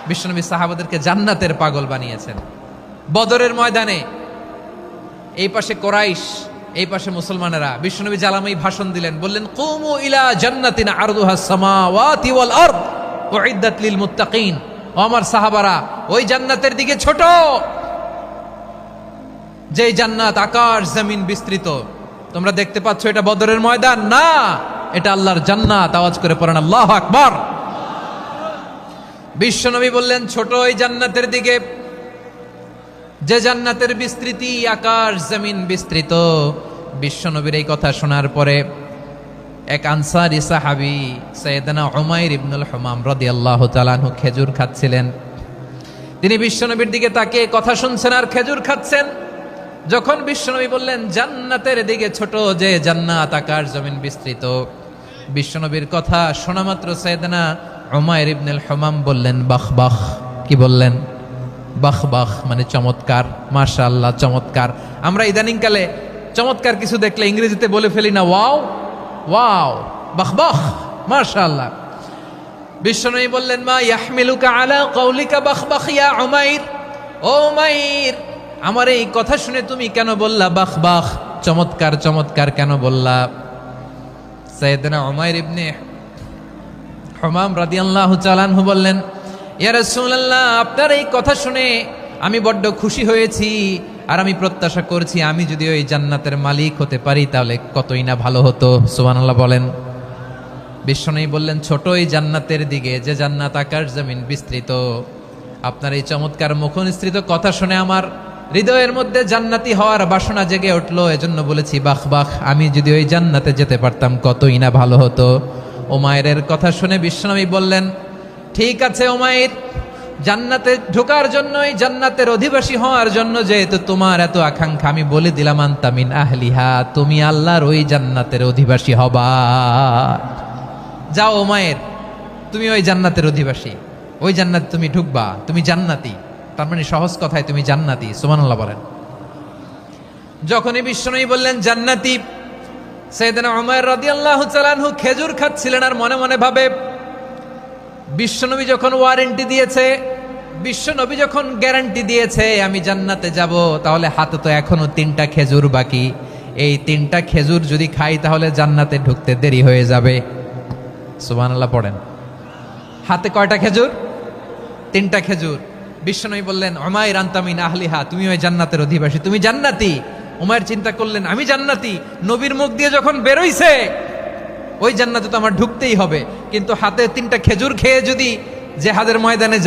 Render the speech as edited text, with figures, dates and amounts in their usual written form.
বিশ্বনবী সাহাবাদেরকে জান্নাতের পাগল বানিয়েছেন। বদরের ময়দানে এই পাশে কোরাইশ, এই পাশে মুসলমানেরা, বিশ্বনবী জ্বালাময়ী ভাষণ দিলেন, বললেন কুমু ইলা জান্নাতিন আরদুহাস সামাওয়াতি ওয়াল আরদ উইদ্দাত লিল মুত্তাকিন। ও আমার সাহাবারা, ওই জান্নাতের দিকে ছোট, যে জান্নাত আকাশ জমিন বিস্তৃত। তোমরা দেখতে পাচ্ছ এটা বদরের ময়দান না, এটা আল্লাহর জান্নাত। আওয়াজ করে পড়েন আল্লাহু আকবার। বিশ্বনবী বললেন ছোট ওই জান্নাতের দিকে, যে জান্নাতের বিস্তৃতি আকাশ জমিন বিস্তৃত। বিশ্বনবীর এই কথা শোনার পরে এক আনসারী সাহাবী সাইয়েদনা উমাইর ইবনুল হুমাম রাদিয়াল্লাহু তাআলা আনহু খেজুর খাচ্ছিলেন। তিনি বিশ্বনবীর দিকে তাকিয়ে কথা শুনছেন আর খেজুর খাচ্ছেন। যখন বিশ্বনবী বললেন জান্নাতের দিকে ছোট, যে জান্নাত আকাশ জমিন বিস্তৃত, বিশ্বনবীর কথা শোনা মাত্র সাইয়েদনা উমাইর ইবনুল হুমাম বললেন বাহ বাহ। কি বললেন? বাহ বাহ, মানে চমৎকার, মাশাআল্লাহ, চমৎকার। আমরা ইদানিং কালে চমৎকার কিছু দেখলে ইংরেজিতে বলে ফেলি না ওয়াও ওয়াও, বাহ বাহ, মাশাআল্লাহ। বিশ্বনবী বললেন মা ইয়াহমিলুকা আলা কওলিকা বাহ বাহ ইয়া উমাইর। ও উমাইর, আমার এই কথা শুনে তুমি কেন বললা বাহ বাহ, চমৎকার চমৎকার কেন বললা? সাইয়েদনা উমাইর ইবনে হুমাম রাদিয়াল্লাহু তাআলা আনহু বললেন ইয়া রাসূলুল্লাহ, আপনার এই কথা শুনে আমি বড্ড খুশি হয়েছি, আর আমি প্রত্যাশা করছি আমি যদি ওই জান্নাতের মালিক হতে পারি তাহলে কতই না ভালো হতো। সুবহানাল্লাহ বলেন। বিশ্বনবী বললেন ছোট এই জান্নাতের দিকে, যে জান্নাত আকাশ জমিন বিস্তৃত। আপনার এই চমৎকার মুখনিসৃত কথা শুনে আমার হৃদয়ের মধ্যে জান্নাতি হওয়ার বাসনা জেগে উঠলো, এজন্য বলেছি বাহ বাহ, আমি যদি ওই জান্নাতে যেতে পারতাম কতই না ভালো হতো। উমাইরের কথা শুনে বিশ্বনবী বললেন ঠিক আছে উমাইর, জান্নাতে ঢোকার জন্যই, জান্নাতের অধিবাসী হওয়ার জন্য যেহেতু তোমার এত আকাঙ্ক্ষা, আমি বলে দিলাম আনতা মিন আহলিহা, তুমি আল্লাহর ওই জান্নাতের অধিবাসী হবা। যাও উমাইর, তুমি ওই জান্নাতের অধিবাসী, ওই জান্নাতে তুমি ঢুকবা, তুমি জান্নাতি। তার মানে সহজ কথায় তুমি জান্নাতি। সুবহানাল্লাহ বলেন। যখনই বিশ্বনবী বললেন জান্নাতি, সাইয়েদনা উমাইর রাদিয়াল্লাহু তাআলা আনহু খেজুর খাচ্ছিলেন আর মনে মনে ভাবে বিশ্বনবী যখন ওয়ারেন্টি দিয়েছে, বিশ্বনবী যখন গ্যারান্টি দিয়েছে আমি জান্নাতে যাব, তাহলে হাতে তো এখনো 3টা খেজুর বাকি। এই 3টা খেজুর যদি খাই তাহলে জান্নাতে ঢুকতে দেরি হয়ে যাবে। সুবহানাল্লাহ পড়েন। হাতে কয়টা খেজুর? 3টা খেজুর। বিশ্বনবী বললেন উমাইর আনতা মিন আহলিহা, তুমি ওই জান্নাতের অধিবাসী, তুমি জান্নাতি। উমাইর চিন্তা করলেন আমি জান্নাতি, নবীর মুখ দিয়ে যখন বেরোইছে ওই জান্নাতে তো আমার ঢুকতেই হবে, কিন্তু হাতে 3টা খেজুর খেয়ে যদি জেহাদের ময়দানে